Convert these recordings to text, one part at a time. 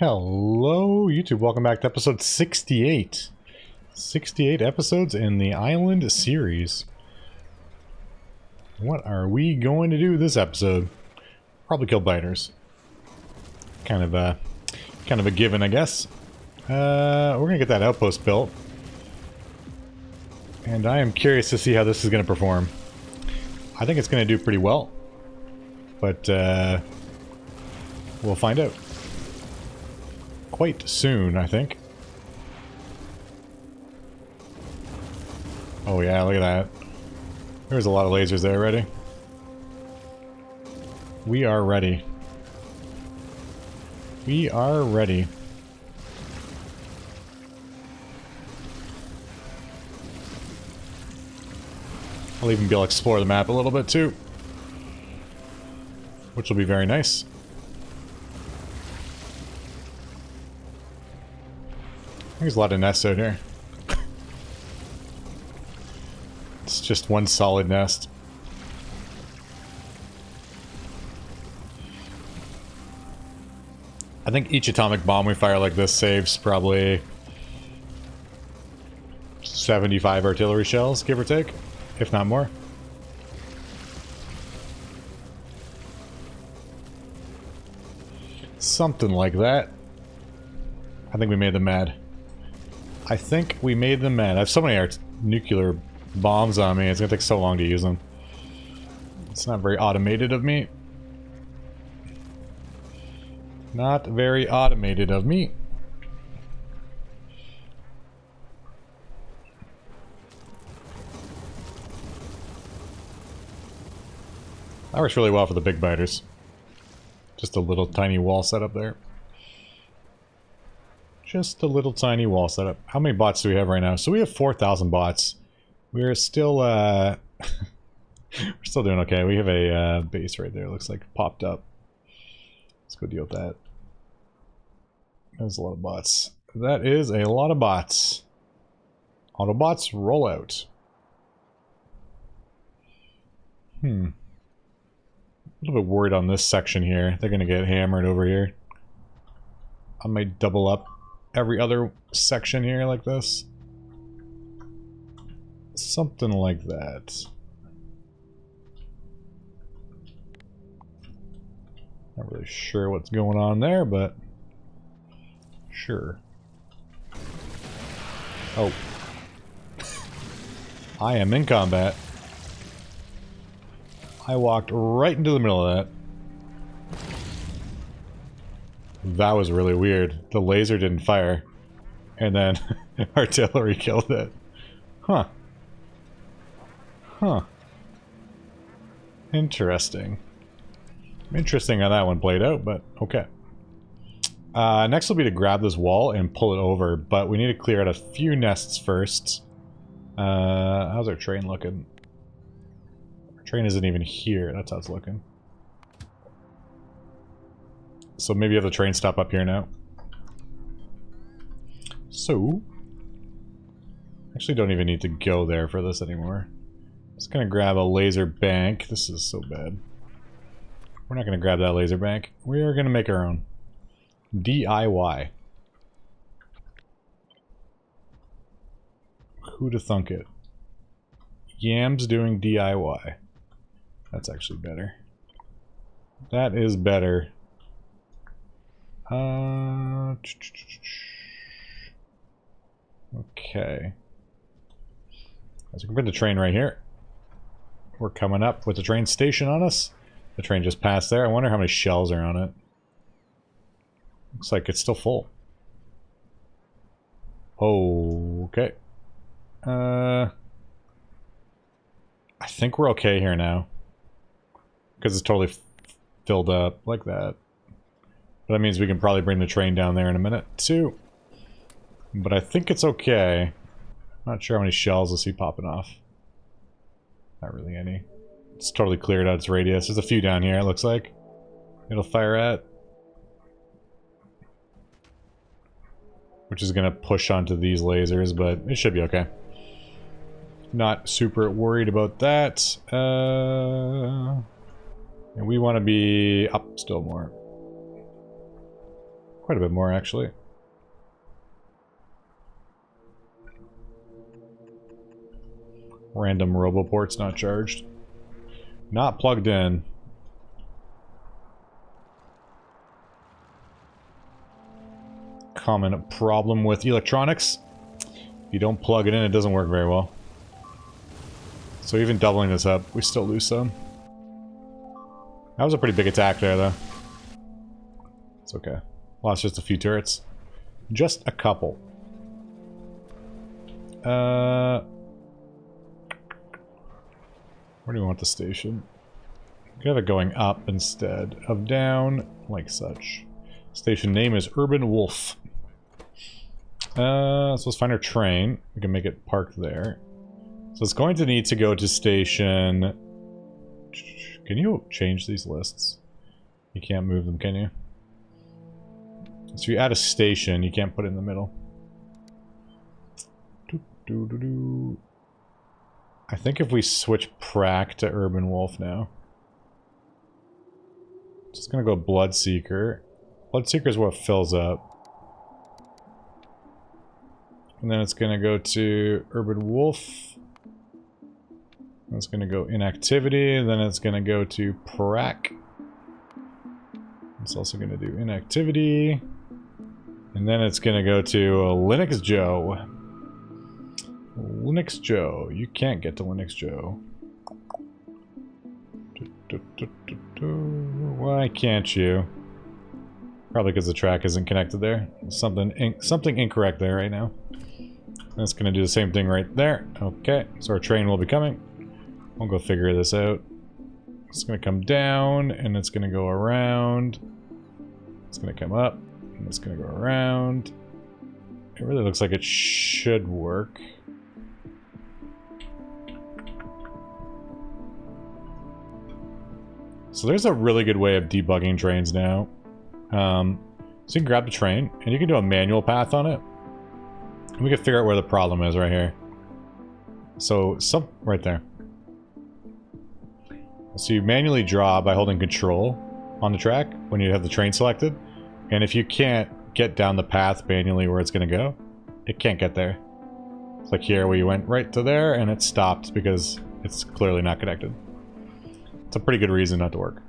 Hello, YouTube. Welcome back to episode 68. 68 episodes in the Island series. What are we going to do this episode? Probably kill biters. Kind of a given, I guess. We're gonna get that outpost built. And I am curious to see how this is gonna perform. I think it's gonna do pretty well. But, we'll find out. Quite soon, I think. Oh yeah, look at that. There's a lot of lasers there already. We are ready. We are ready. I'll even be able to explore the map a little bit too. Which will be very nice. There's a lot of nests out here. It's just one solid nest. I think each atomic bomb we fire like this saves probably 75 artillery shells, give or take, if not more. Something like that. I think we made them mad. I think we made them mad. I have so many nuclear bombs on me, it's gonna take so long to use them. It's not very automated of me. Not very automated of me. That works really well for the big biters. Just a little tiny wall set up there. Just a little tiny wall setup. How many bots do we have right now? So we have 4,000 bots. We're still, we're still doing okay. We have a base right there. Looks like popped up. Let's go deal with that. There's a lot of bots. That is a lot of bots. Autobots roll out. A little bit worried on this section here. They're gonna get hammered over here. I might double up every other section here like this. Something like that. Not really sure what's going on there, but sure. Oh. I am in combat. I walked right into the middle of that. That was really weird. The laser didn't fire. And then artillery killed it. Huh. Huh. Interesting. Interesting how that one played out, but okay. Next will be to grab this wall and pull it over, but we need to clear out a few nests first. How's our train looking? Our train isn't even here. That's how it's looking. So maybe have the train stop up here now. So, actually don't even need to go there for this anymore. Just gonna grab a laser bank. This is so bad. We're not gonna grab that laser bank. We are gonna make our own. DIY. Who'da thunk it? Yams doing DIY. That's actually better. That is better. Okay. So we can put the train right here. We're coming up with the train station on us. The train just passed there. I wonder how many shells are on it. Looks like it's still full. Oh, okay. I think we're okay here now. Because it's totally filled up like that. But that means we can probably bring the train down there in a minute, too. But I think it's okay. Not sure how many shells we'll see popping off. Not really any. It's totally cleared out its radius. There's a few down here, it looks like. It'll fire at. Which is going to push onto these lasers, but it should be okay. Not super worried about that. And we want to be up still more. Quite a bit more, actually. Random roboports not charged. Not plugged in. Common problem with electronics. If you don't plug it in, it doesn't work very well. So even doubling this up, we still lose some. That was a pretty big attack there, though. It's okay. Lost just a few turrets. Just a couple. Where do we want the station? We have it going up instead of down, like such. Station name is Urban Wolf. So let's find our train. We can make it parked there. So it's going to need to go to station... Can you change these lists? You can't move them, can you? So if you add a station, you can't put it in the middle. I think if we switch Prac to Urban Wolf now. Just gonna go Bloodseeker. Bloodseeker is what fills up. And then it's gonna go to Urban Wolf. It's gonna go Inactivity, and then it's gonna go to Prac. It's also gonna do Inactivity. And then it's gonna go to Linux Joe. Linux Joe. You can't get to Linux Joe. Why can't you? Probably because the track isn't connected there. Something incorrect there right now. That's gonna do the same thing right there. Okay, so our train will be coming. We'll go figure this out. It's gonna come down, and it's gonna go around. It's gonna come up, and it's gonna go around. It really looks like it should work. So there's a really good way of debugging trains now. So you can grab the train, and you can do a manual path on it. And we can figure out where the problem is right here. So, right there. So you manually draw by holding control on the track when you have the train selected. And if you can't get down the path manually where it's going to go, it can't get there. It's like here where you went right to there, and it stopped because it's clearly not connected. It's a pretty good reason not to work.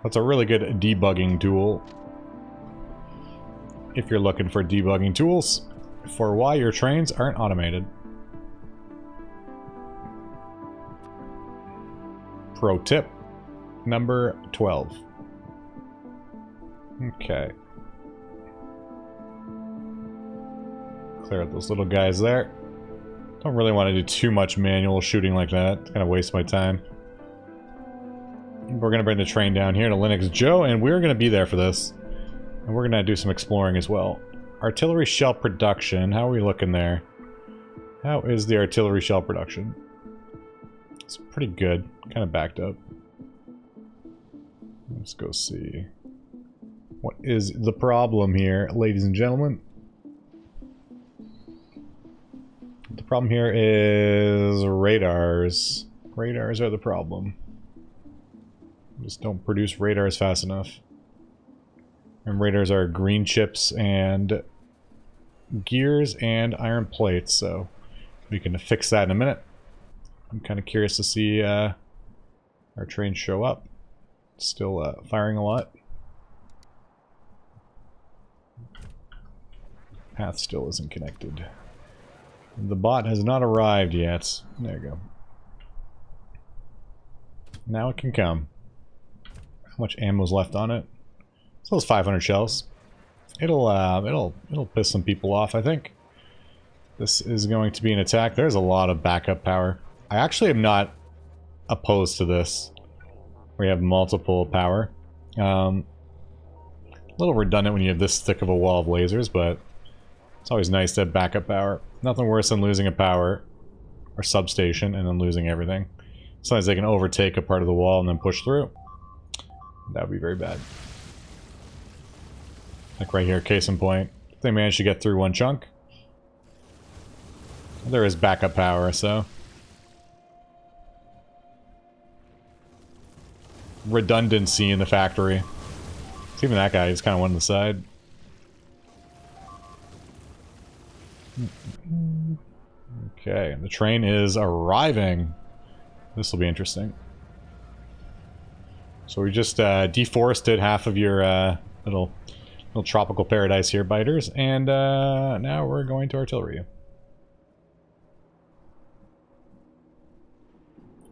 That's a really good debugging tool. If you're looking for debugging tools for why your trains aren't automated. Pro tip number 12. Okay. Clear out those little guys there. Don't really want to do too much manual shooting like that. It's gonna waste my time. We're gonna bring the train down here to Linux Joe, and we're gonna be there for this. And we're gonna do some exploring as well. Artillery shell production, how are we looking there? How is the artillery shell production? It's pretty good, kind of backed up. Let's go see. What is the problem here, ladies and gentlemen? The problem here is radars. Radars are the problem. Just don't produce radars fast enough. And radars are green chips and gears and iron plates, so we can fix that in a minute. I'm kind of curious to see our train show up. Still firing a lot. Path still isn't connected. The bot has not arrived yet. There you go. Now it can come. How much ammo's left on it? So it's 500 shells. It'll piss some people off, I think. This is going to be an attack. There's a lot of backup power. I actually am not opposed to this. We have multiple power. A little redundant when you have this thick of a wall of lasers, but it's always nice to have backup power. Nothing worse than losing a power or substation and then losing everything. Sometimes they can overtake a part of the wall and then push through. That would be very bad. Like right here, case in point. They managed to get through one chunk. There is backup power, so... redundancy in the factory. Even that guy, he's kind of one on the side. Okay, the train is arriving. This will be interesting. So we just deforested half of your little tropical paradise here, biters, and now we're going to artillery.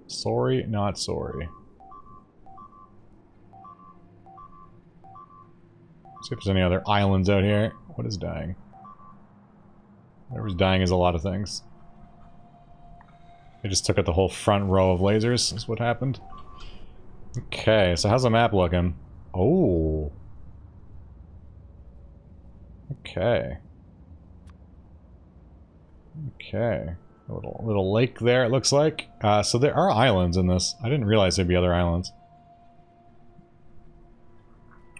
Sorry, not sorry. See if there's any other islands out here. What is dying? Whatever's dying is a lot of things. They just took out the whole front row of lasers, is what happened. Okay, so how's the map looking? Oh. Okay. Okay. A little lake there, it looks like. So there are islands in this. I didn't realize there'd be other islands.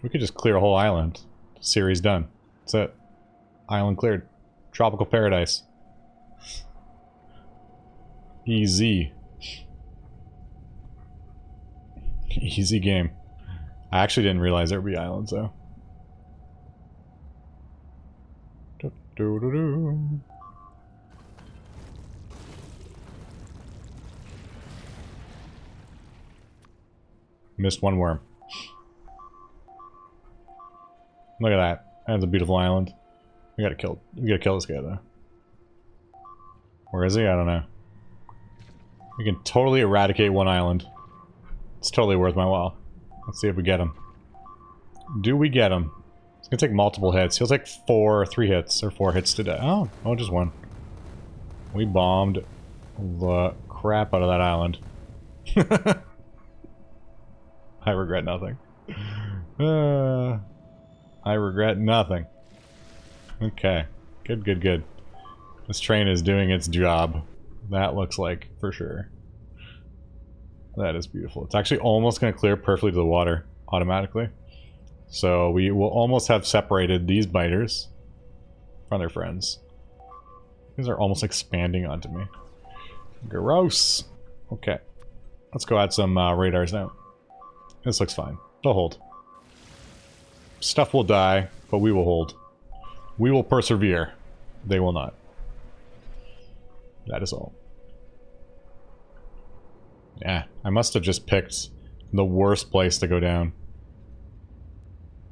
We could just clear a whole island. Series done. That's it. Island cleared. Tropical paradise. Easy. Easy game. I actually didn't realize there would be islands, though. Do-do-do-do. Missed one worm. Look at that. That's a beautiful island. We gotta kill this guy, though. Where is he? I don't know. We can totally eradicate one island. It's totally worth my while. Let's see if we get him. Do we get him? It's gonna take multiple hits. He'll take 3 hits, or 4 hits to die. Oh, just one. We bombed the crap out of that island. I regret nothing. I regret nothing. Okay. Good, good, good. This train is doing its job. That looks like, for sure. That is beautiful. It's actually almost going to clear perfectly to the water, automatically. So we will almost have separated these biters from their friends. These are almost expanding onto me. Gross! Okay. Let's go add some radars now. This looks fine. They'll hold. Stuff will die, but we will hold. We will persevere. They will not. That is all. Yeah, I must have just picked the worst place to go down.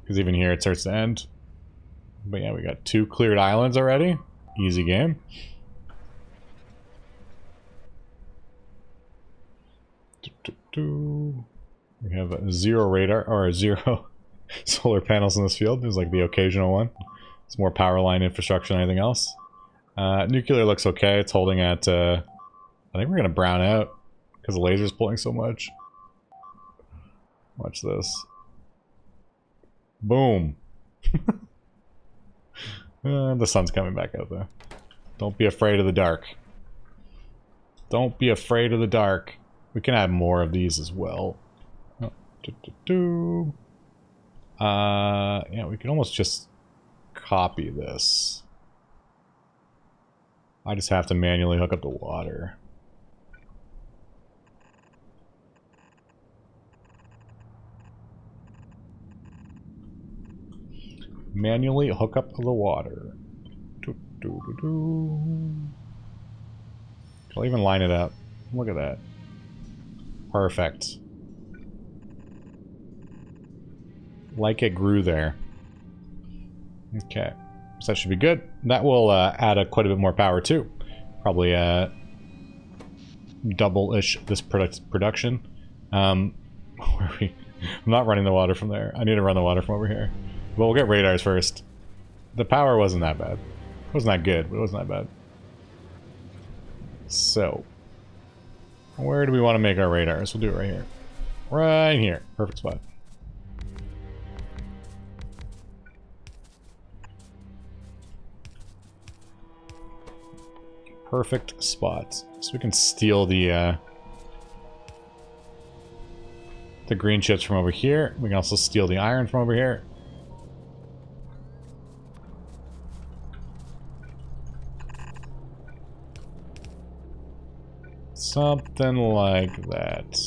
Because even here it starts to end. But yeah, we got 2 cleared islands already. Easy game. We have 0 radar, or 0 solar panels in this field. There's like the occasional one. It's more power line infrastructure than anything else. Nuclear looks okay. It's holding at, I think we're going to brown out because the laser's pulling so much. Watch this. Boom. The sun's coming back out though. Don't be afraid of the dark. Don't be afraid of the dark. We can add more of these as well. Yeah, we can almost just copy this. I just have to manually hook up the water. Manually hook up the water. I'll even line it up. Look at that. Perfect. Like it grew there. Okay. So that should be good. That will add quite a bit more power too. Probably double-ish this production. I'm not running the water from there. I need to run the water from over here. But we'll get radars first. The power wasn't that bad. It wasn't that good, but it wasn't that bad. So, where do we want to make our radars? We'll do it right here. Right here. Perfect spot. Perfect spot. So we can steal the green chips from over here. We can also steal the iron from over here. Something like that.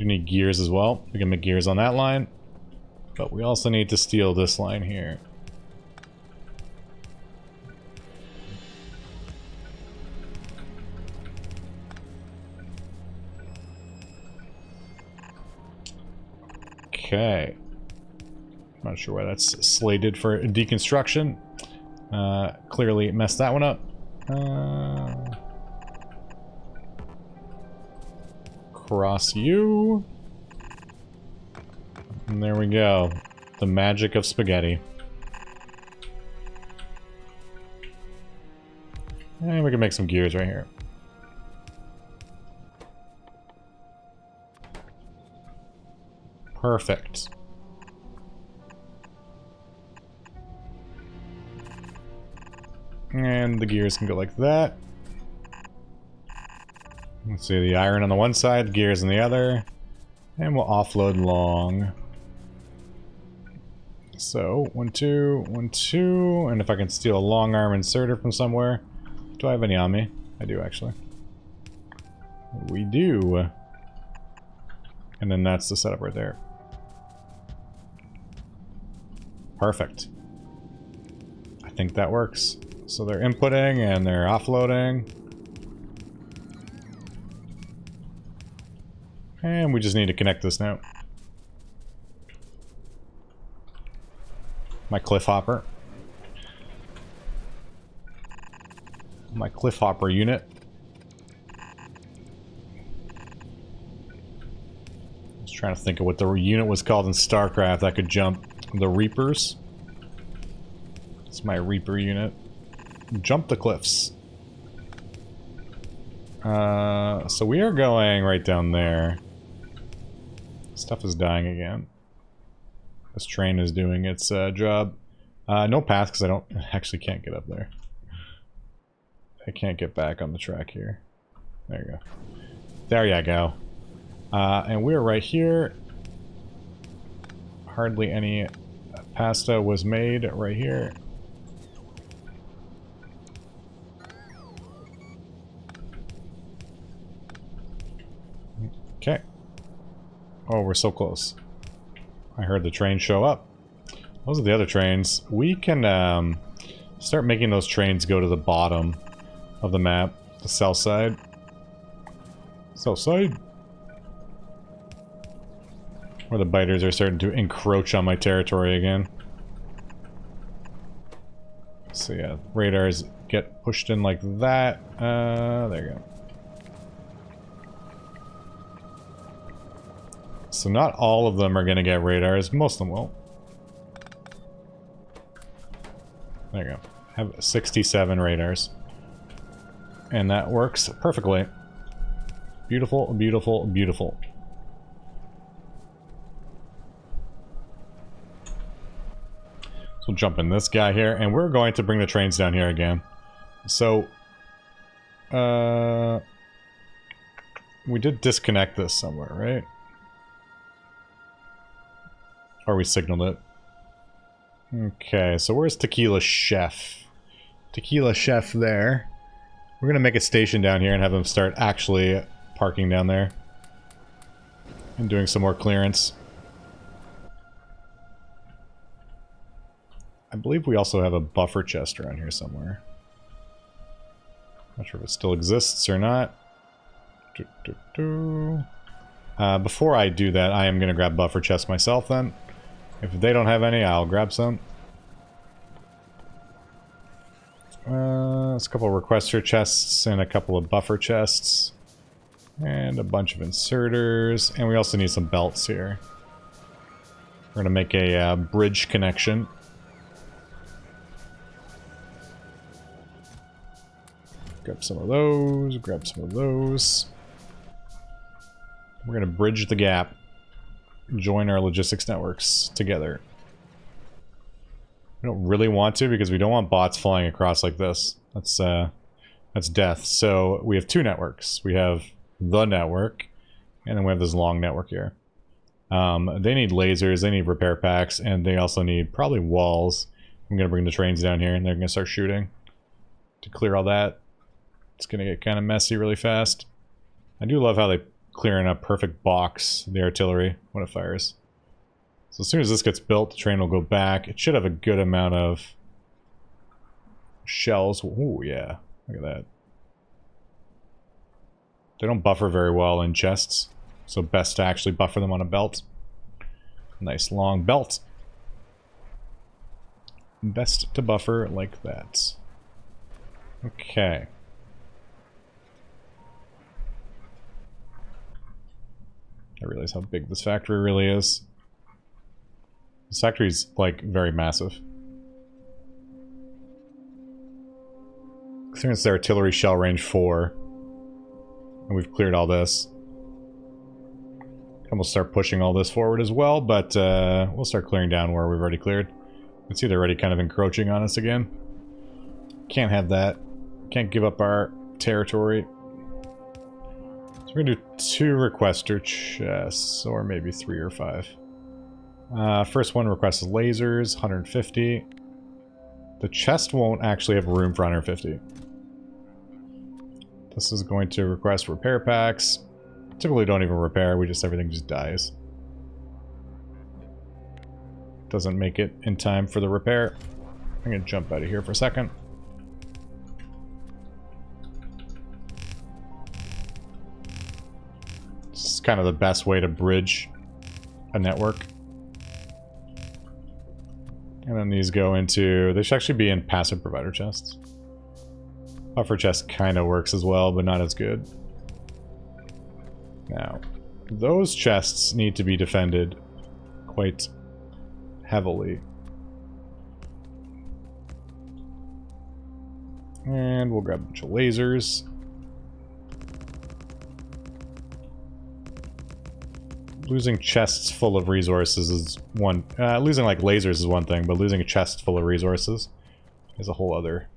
do need gears as well. We can make gears on that line. But we also need to steal this line here. Okay. Not sure why that's slated for deconstruction. Clearly messed that one up. Cross you. And there we go. The magic of spaghetti. And we can make some gears right here. Perfect. And the gears can go like that. Let's see, the iron on the one side, gears on the other. And we'll offload long. So, 1, 2, 1, 2. And if I can steal a long arm inserter from somewhere. Do I have any on me? I do, actually. We do. And then that's the setup right there. Perfect. I think that works. So they're inputting and they're offloading. And we just need to connect this now. My cliff hopper. My cliff hopper unit. I was trying to think of what the unit was called in StarCraft that could jump. The Reapers. It's my Reaper unit. Jump the cliffs. So we are going right down there. Stuff is dying again. This train is doing its job. No path because I actually can't get up there. I can't get back on the track here. There you go. There you go. And we're right here. Hardly any pasta was made right here. Okay. Oh, we're so close. I heard the train show up. Those are the other trains. We can start making those trains go to the bottom of the map. The south side. South side. Where the biters are starting to encroach on my territory again. So yeah, radars get pushed in like that. There you go. So not all of them are going to get radars. Most of them will. There you go. Have 67 radars. And that works perfectly. Beautiful, beautiful, beautiful. So we'll jump in this guy here, and we're going to bring the trains down here again. So, we did disconnect this somewhere, right? Or we signaled it. Okay, so where's Tequila Chef? Tequila Chef there. We're gonna make a station down here and have them start actually parking down there. And doing some more clearance. I believe we also have a buffer chest around here somewhere. Not sure if it still exists or not. Before I do that, I am going to grab buffer chests myself then. If they don't have any, I'll grab some. There's a couple of requester chests and a couple of buffer chests. And a bunch of inserters. And we also need some belts here. We're going to make a bridge connection. Grab some of those, grab some of those. We're going to bridge the gap. Join our logistics networks together. We don't really want to because we don't want bots flying across like this. That's death. So we have two networks. We have the network, and then we have this long network here. They need lasers, they need repair packs, and they also need probably walls. I'm going to bring the trains down here, and they're going to start shooting to clear all that. It's going to get kind of messy really fast. I do love how they clearing a perfect box, the artillery, when it fires. So as soon as this gets built, the train will go back. It should have a good amount of shells. Ooh, yeah. Look at that. They don't buffer very well in chests, so best to actually buffer them on a belt. Nice long belt. Best to buffer like that. Okay. I realize how big this factory really is. This factory's, like, very massive. Considering it's the artillery shell range 4. And we've cleared all this. And we'll start pushing all this forward as well, but we'll start clearing down where we've already cleared. You can see they're already kind of encroaching on us again. Can't have that. Can't give up our territory. So we're gonna do 2 requester chests, or maybe 3 or 5. First one requests lasers, 150. The chest won't actually have room for 150. This is going to request repair packs. Typically don't even repair, everything just dies. Doesn't make it in time for the repair. I'm gonna jump out of here for a second. This is kind of the best way to bridge a network. And then these go into... They should actually be in passive provider chests. Buffer chest kind of works as well, but not as good. Now, those chests need to be defended quite heavily. And we'll grab a bunch of lasers. Losing chests full of resources is one... losing, like, lasers is one thing, but losing a chest full of resources is a whole other...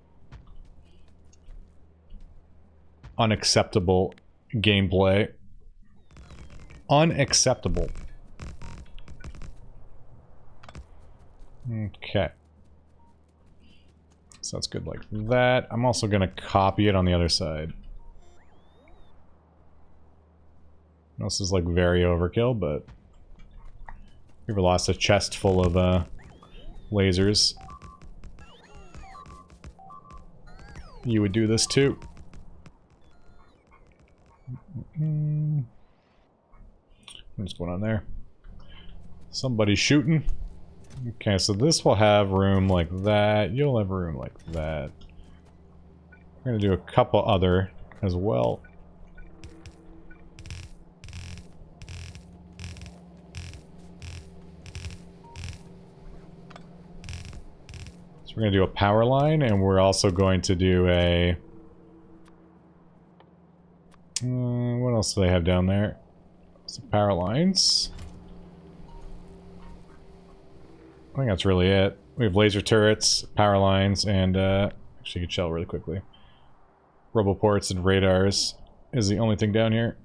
unacceptable gameplay. Unacceptable. Okay. So that's good like that. I'm also going to copy it on the other side. This is like very overkill, but we've lost a chest full of lasers. You would do this too. What's going on there? Somebody's shooting. Okay, so this will have room like that. You'll have room like that. We're going to do a couple other as well. So we're going to do a power line, and we're also going to do a... what else do they have down there? Some power lines. I think that's really it. We have laser turrets, power lines, and actually you can shell really quickly. Roboports and radars is the only thing down here.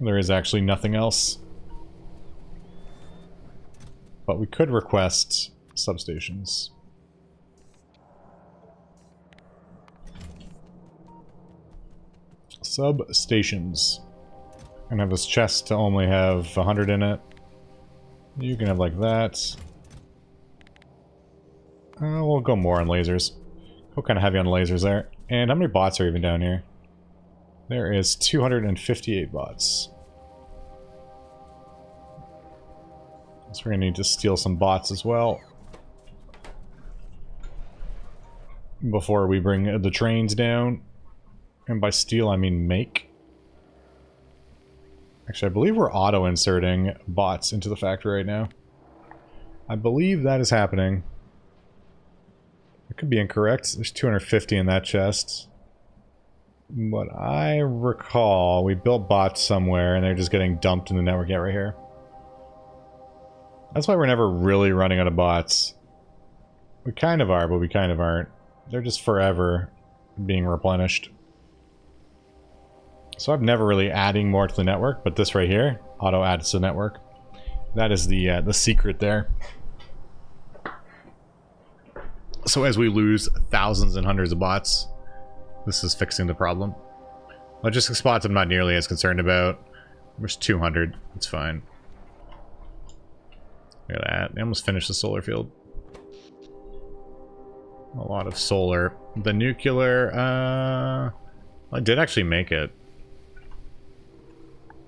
There is actually nothing else. But we could request substations. Substations. And have this chest to only have 100 in it. You can have like that. We'll go more on lasers. Go kind of heavy on lasers there. And how many bots are even down here? There is 258 bots. So we're going to need to steal some bots as well. Before we bring the trains down. And by steal, I mean make. Actually, I believe we're auto-inserting bots into the factory right now. I believe that is happening. It could be incorrect. There's 250 in that chest. But I recall we built bots somewhere and they're just getting dumped in the network. Yeah, right here. That's why we're never really running out of bots. We kind of are, but we kind of aren't. They're just forever being replenished. So I'm never really adding more to the network, but this right here, auto adds to the network. That is the secret there. So as we lose thousands and hundreds of bots, this is fixing the problem. Logistic spots I'm not nearly as concerned about. There's 200. It's fine. Look at that. They almost finished the solar field. A lot of solar. The nuclear, I did actually make it.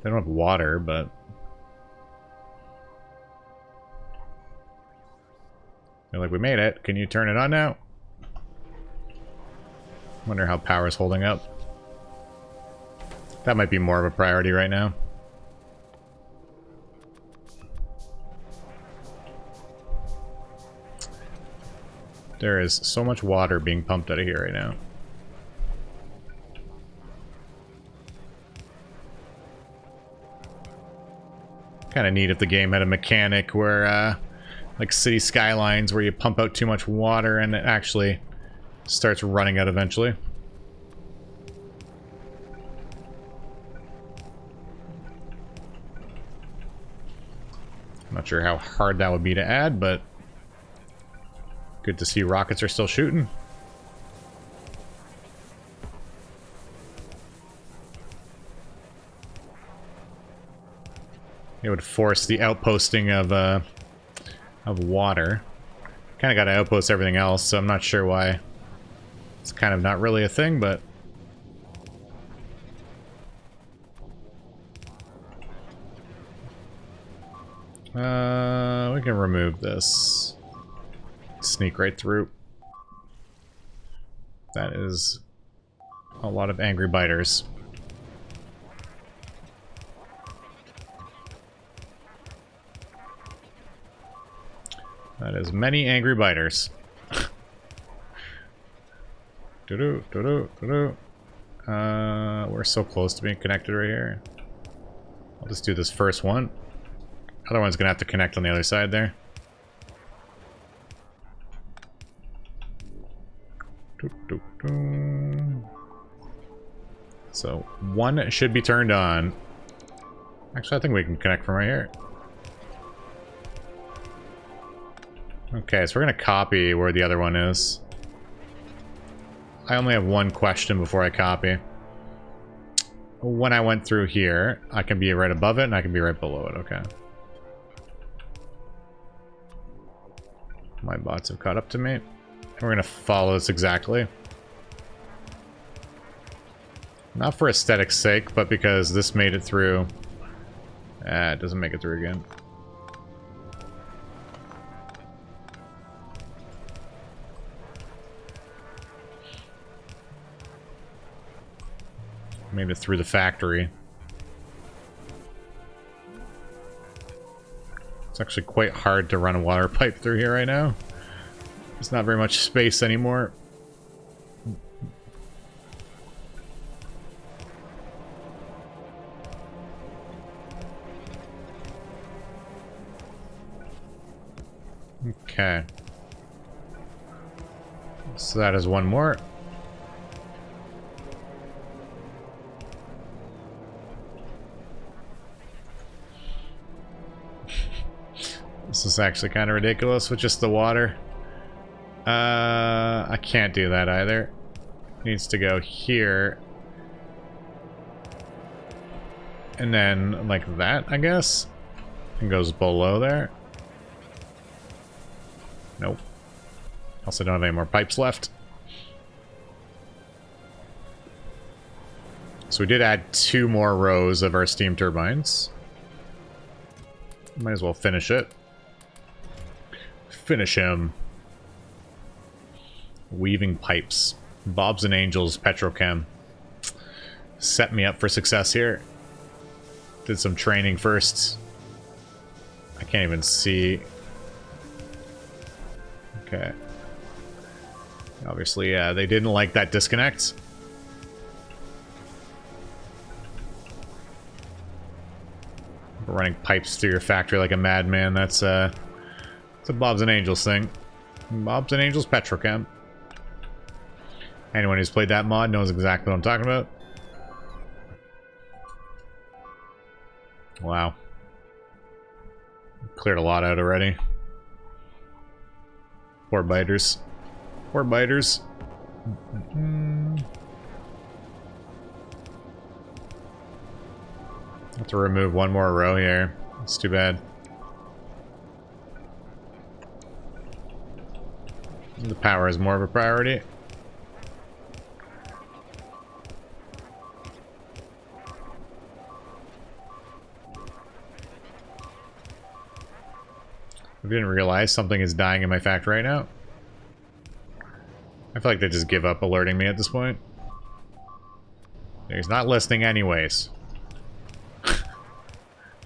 They don't have water, but... They're like, we made it. Can you turn it on now? Wonder how power's holding up. That might be more of a priority right now. There is so much water being pumped out of here right now. Kind of neat if the game had a mechanic where, like City Skylines, where you pump out too much water and it actually starts running out eventually. I'm not sure how hard that would be to add, but good to see rockets are still shooting. It would force the outposting of water. Kind of got to outpost everything else, so I'm not sure why. It's kind of not really a thing, but... we can remove this. Sneak right through. That is a lot of angry biters. That is many angry biters. We're so close to being connected right here. I'll just do this first one. Other one's gonna have to connect on the other side there. So one should be turned on. Actually, I think we can connect from right here. Okay, so we're gonna copy where the other one is. I only have one question before I copy. When I went through here, I can be right above it and I can be right below it, okay. My bots have caught up to me. We're gonna follow this exactly. Not for aesthetic's sake, but because this made it through. It doesn't make it through again. Made it through the factory. It's actually quite hard to run a water pipe through here right now. There's not very much space anymore. Okay. So that is one more. This is actually kind of ridiculous with just the water. I can't do that either. It needs to go here. And then like that, I guess. And goes below there. Nope. Also don't have any more pipes left. So we did add 2 more rows of our steam turbines. Might as well finish it. Finish him. Weaving pipes. Bob's and Angels Petrochem. Set me up for success here. Did some training first. I can't even see. Okay. Obviously, they didn't like that disconnect. Running pipes through your factory like a madman. That's a Bob's and Angels thing. Bob's and Angels Petrochem. Anyone who's played that mod knows exactly what I'm talking about. Wow. Cleared a lot out already. Poor biters. Poor biters. Have to remove one more row here. It's too bad. The power is more of a priority. I didn't realize something is dying in my factory right now. I feel like they just give up alerting me at this point. He's not listening anyways.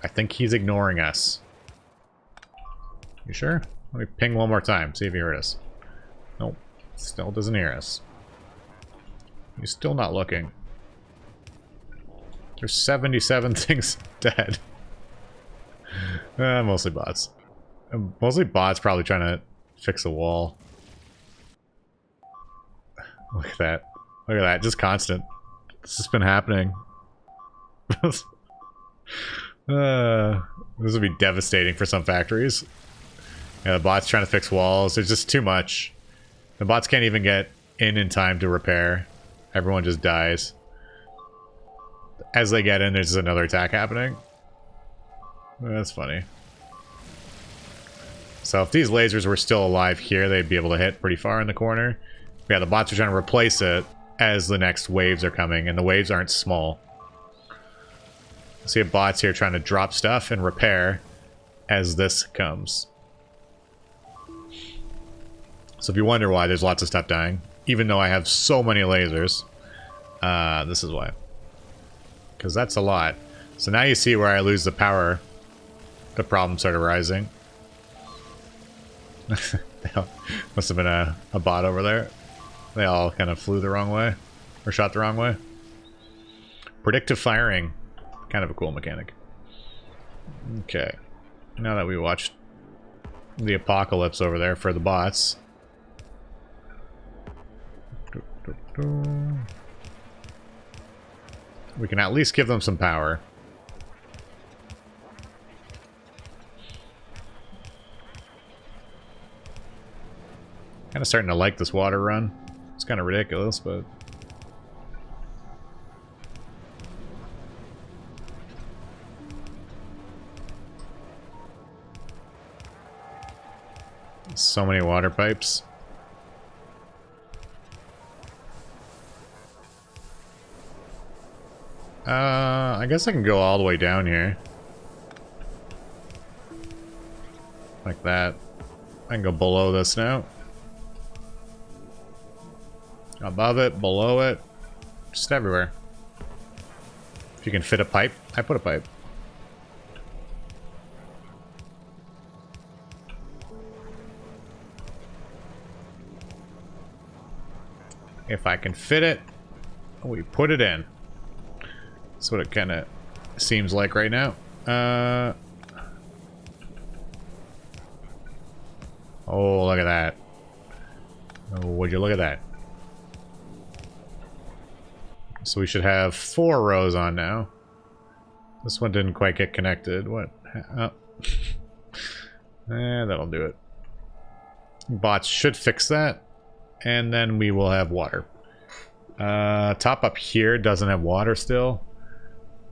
I think he's ignoring us. You sure? Let me ping one more time, see if he heard us. Nope, still doesn't hear us. He's still not looking. There's 77 things dead. Mostly bots. Mostly bots probably trying to fix the wall. Look at that. Look at that, just constant. This has been happening. This would be devastating for some factories. Yeah, the bots trying to fix walls. There's just too much. The bots can't even get in time to repair. Everyone just dies. As they get in, there's another attack happening. That's funny. So if these lasers were still alive here, they'd be able to hit pretty far in the corner. But yeah, the bots are trying to replace it as the next waves are coming, and the waves aren't small. I see bots here trying to drop stuff and repair as this comes. So if you wonder why there's lots of stuff dying, even though I have so many lasers, this is why. Because that's a lot. So now you see where I lose the power. The problem started rising. Must have been a bot over there. They all kind of flew the wrong way. Or shot the wrong way. Predictive firing. Kind of a cool mechanic. Okay. Now that we watched the apocalypse over there for the bots. We can at least give them some power. Kind of starting to like this water run. It's kind of ridiculous, but... so many water pipes. I guess I can go all the way down here. Like that. I can go below this now. Above it, below it. Just everywhere. If you can fit a pipe, I put a pipe. If I can fit it, we put it in. That's what it kind of seems like right now. Oh, look at that. Oh, would you look at that? So we should have 4 rows on now. This one didn't quite get connected. What? Oh. That'll do it. Bots should fix that. And then we will have water. Top up here doesn't have water still.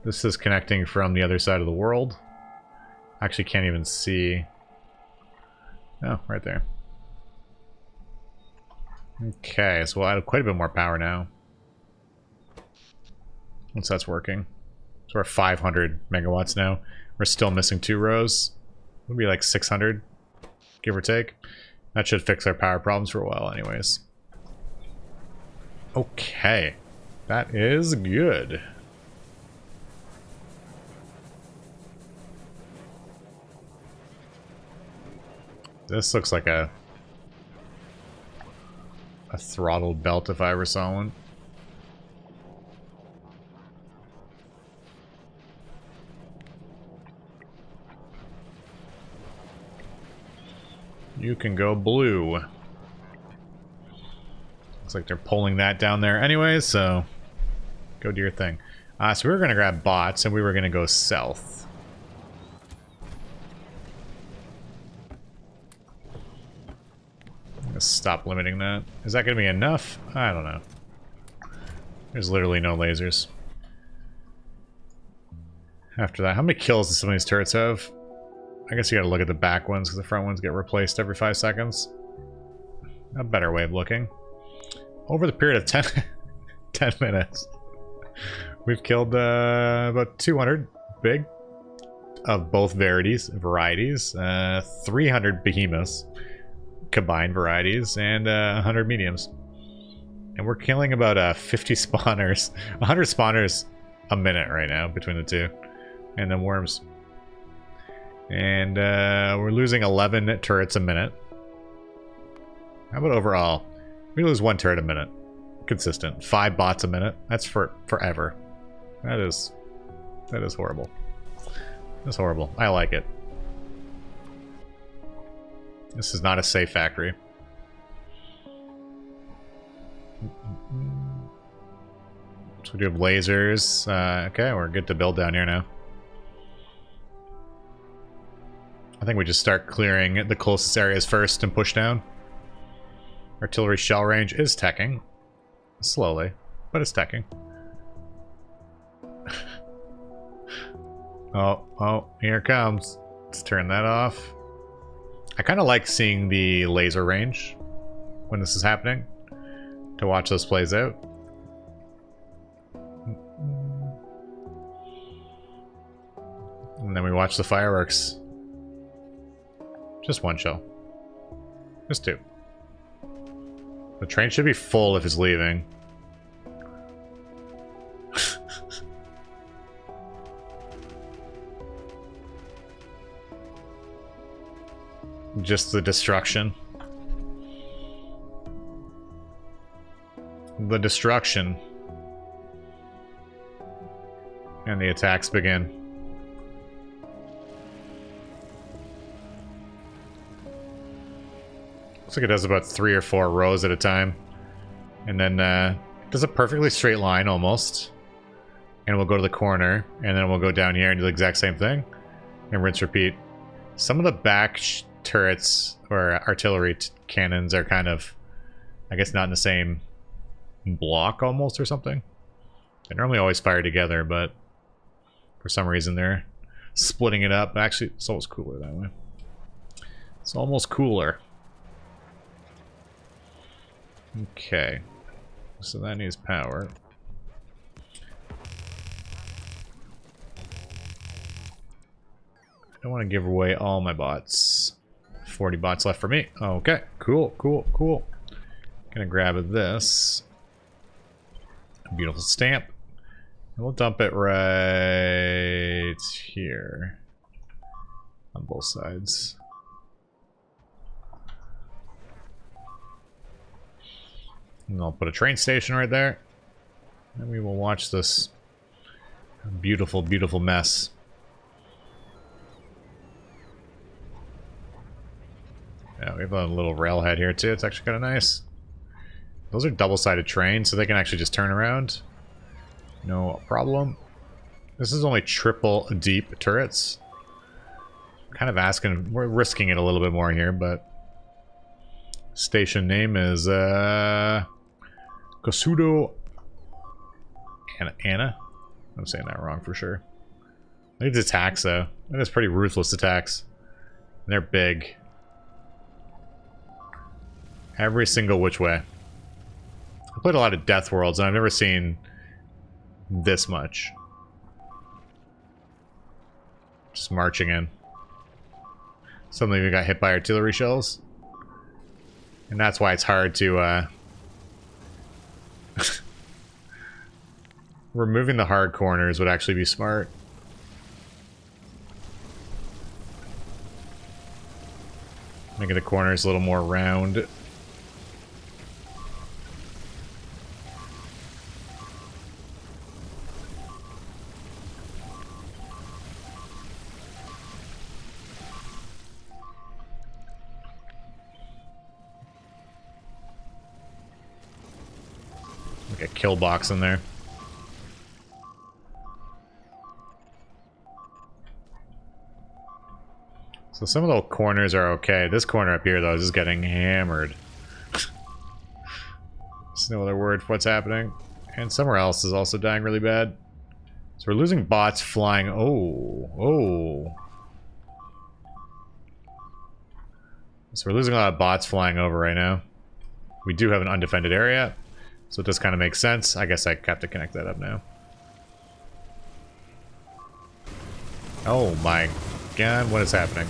This is connecting from the other side of the world. Actually can't even see. Oh, right there. Okay, so we'll add quite a bit more power now. Once that's working. So we're at 500 megawatts now. We're still missing 2 rows. It'll be like 600, give or take. That should fix our power problems for a while anyways. Okay. That is good. This looks like a throttled belt if I ever saw one. You can go blue. Looks like they're pulling that down there anyways, so go do your thing. So we were going to grab bots and we were going to go south. I'm going to stop limiting that. Is that going to be enough? I don't know. There's literally no lasers. After that, how many kills do some of these turrets have? I guess you gotta look at the back ones, because the front ones get replaced every 5 seconds. A better way of looking. Over the period of 10 minutes, we've killed about 200 big of both varieties, 300 behemoths, combined varieties, and 100 mediums. And we're killing about 50 spawners, 100 spawners a minute right now between the two, and then worms. And we're losing 11 turrets a minute. How about overall? We lose 1 turret a minute. Consistent. 5 bots a minute. That's forever. That is horrible. That's horrible. I like it. This is not a safe factory. So we do have lasers. Okay, we're good to build down here now. I think we just start clearing the closest areas first and push down. Artillery shell range is teching. Slowly, but it's teching. Oh, here it comes. Let's turn that off. I kind of like seeing the laser range when this is happening, to watch this plays out. And then we watch the fireworks. Just 1 shell. Just 2. The train should be full if it's leaving. Just the destruction. The destruction. And the attacks begin. Looks like it does about 3 or 4 rows at a time. And then it does a perfectly straight line almost. And we'll go to the corner. And then we'll go down here and do the exact same thing. And rinse repeat. Some of the back turrets or artillery cannons are kind of, I guess, not in the same block almost or something. They normally always fire together, but for some reason they're splitting it up. Actually, it's almost cooler that way. It's almost cooler. Okay, so that needs power. I don't want to give away all my bots. 40 bots left for me. Okay, cool. Gonna grab this. A beautiful stamp. And we'll dump it right here. On both sides. And I'll put a train station right there. And we will watch this beautiful, beautiful mess. Yeah, we have a little railhead here too. It's actually kind of nice. Those are double-sided trains, so they can actually just turn around. No problem. This is only triple deep turrets. Kind of asking, we're risking it a little bit more here, but station name is Kosudo Anna. I'm saying that wrong for sure. I think it's attacks though. That is pretty ruthless attacks. And they're big. Every single which way. I played a lot of Death Worlds and I've never seen this much. Just marching in. Suddenly we got hit by artillery shells. And that's why it's hard to removing the hard corners would actually be smart. Making the corners a little more round. Like a kill box in there. So some of the corners are okay. This corner up here, though, is just getting hammered. There's no other word for what's happening. And somewhere else is also dying really bad. So we're losing bots flying. Oh. So we're losing a lot of bots flying over right now. We do have an undefended area, so it does kind of make sense. I guess I have to connect that up now. Oh my god, what is happening?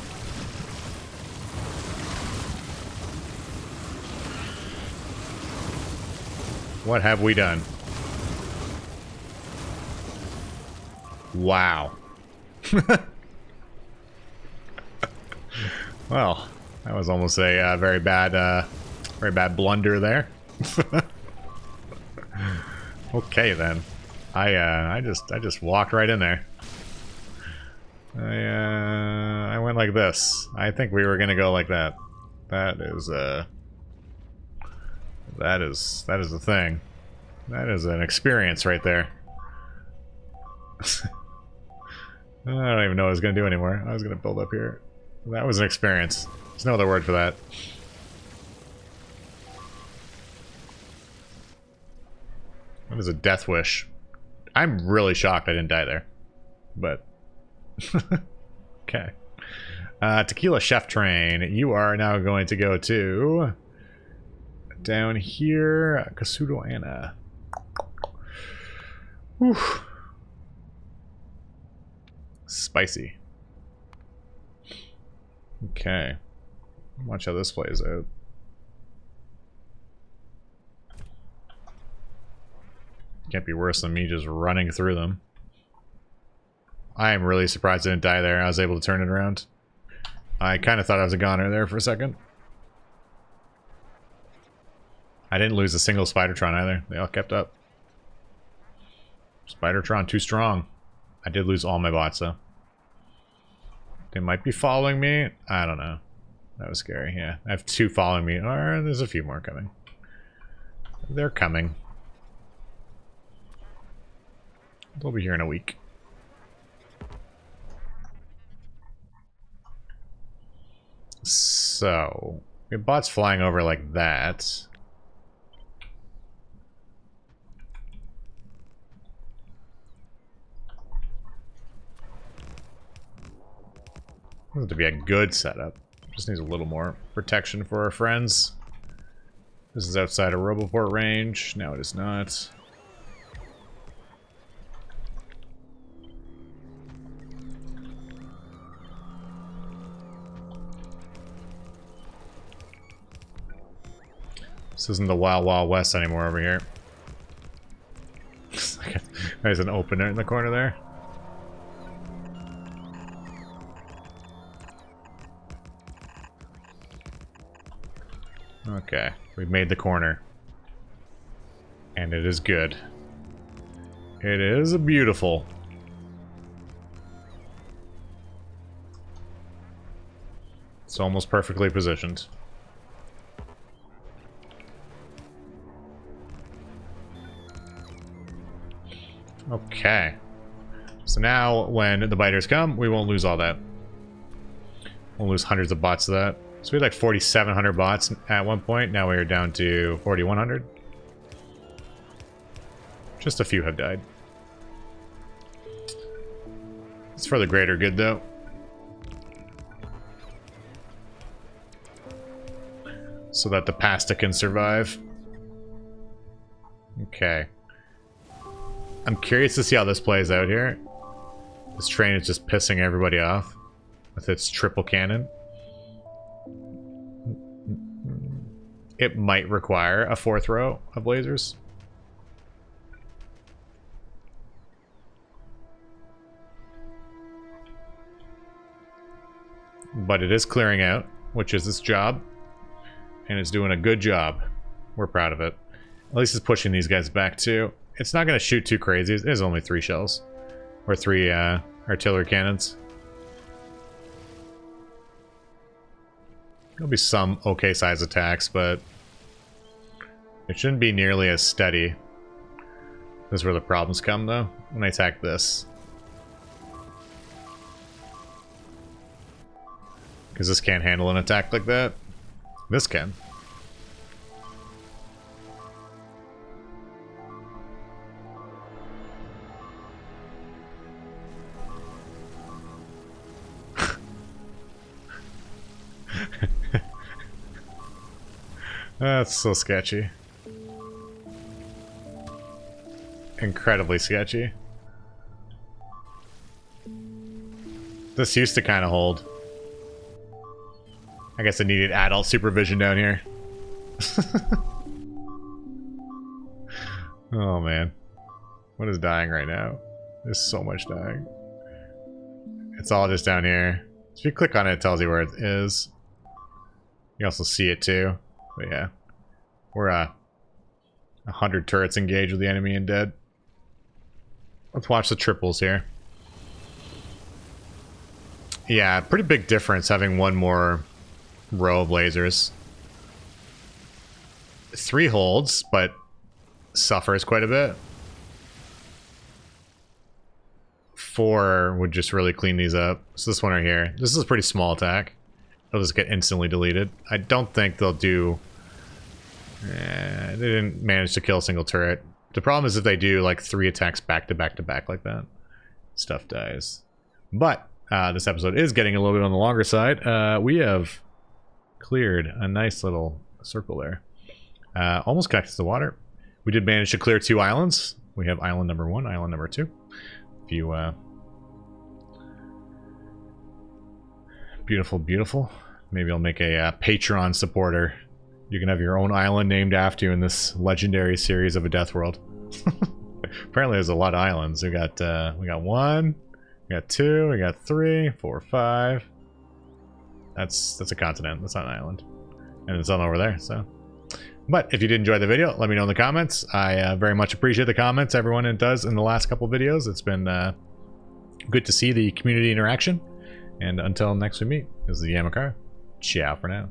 What have we done? Wow. Well, that was almost a very bad blunder there. Okay then, I just walked right in there. I went like this. I think we were gonna go like that. That is the thing. That is an experience right there. I don't even know what I was gonna do anymore. I was gonna build up here. That was an experience. There's no other word for that. What is a death wish? I'm really shocked I didn't die there. But okay. Tequila Chef Train. You are now going to go to down here, Kasudo Anna. Whew. Spicy. Okay. Watch how this plays out. Can't be worse than me just running through them. I am really surprised I didn't die there. I was able to turn it around. I kind of thought I was a goner there for a second. I didn't lose a single Spidertron either. They all kept up. Spidertron too strong. I did lose all my bots though. They might be following me. I don't know. That was scary. Yeah, I have 2 following me. Or there's a few more coming. They're coming. They'll be here in a week. So, we have bots flying over like that. This is to be a good setup. Just needs a little more protection for our friends. This is outside of Roboport range. No, it is not. This isn't the Wild Wild West anymore over here. There's an opener in the corner there. Okay, we've made the corner. And it is good. It is beautiful. It's almost perfectly positioned. Okay. So now, when the biters come, we won't lose all that. We'll lose hundreds of bots to that. So we had like 4,700 bots at one point. Now we are down to 4,100. Just a few have died. It's for the greater good, though. So that the pasta can survive. Okay. I'm curious to see how this plays out here. This train is just pissing everybody off with its triple cannon. It might require a 4th row of lasers. But it is clearing out, which is its job. And it's doing a good job. We're proud of it. At least it's pushing these guys back too. It's not going to shoot too crazy. There's only 3 shells. Or 3 artillery cannons. There'll be some okay size attacks, but it shouldn't be nearly as steady. This is where the problems come, though, when I attack this. Because this can't handle an attack like that. This can. That's so sketchy. Incredibly sketchy. This used to kind of hold. I guess I needed adult supervision down here. Oh man. What is dying right now? There's so much dying. It's all just down here. So if you click on it, it tells you where it is. You also see it too. But yeah. We're 100 turrets engaged with the enemy and dead. Let's watch the triples here. Yeah, pretty big difference having one more row of lasers. 3 holds, but suffers quite a bit. 4 would just really clean these up. So this one right here, this is a pretty small attack. They'll just get instantly deleted. I don't think they'll do... they didn't manage to kill a single turret. The problem is if they do like 3 attacks back to back to back like that, stuff dies. But this episode is getting a little bit on the longer side. We have cleared a nice little circle there. Almost connected to the water. We did manage to clear 2 islands. We have island number 1, island number 2. If you beautiful, beautiful. Maybe I'll make a Patreon supporter. You can have your own island named after you in this legendary series of a Death World. Apparently there's a lot of islands. We got 1, we got 2, we got 3, 4, 5. That's a continent. That's not an island. And it's on over there, so. But if you did enjoy the video, let me know in the comments. I very much appreciate the comments everyone does in the last couple videos. It's been good to see the community interaction. And until next we meet, this is Yamakara. Ciao for now.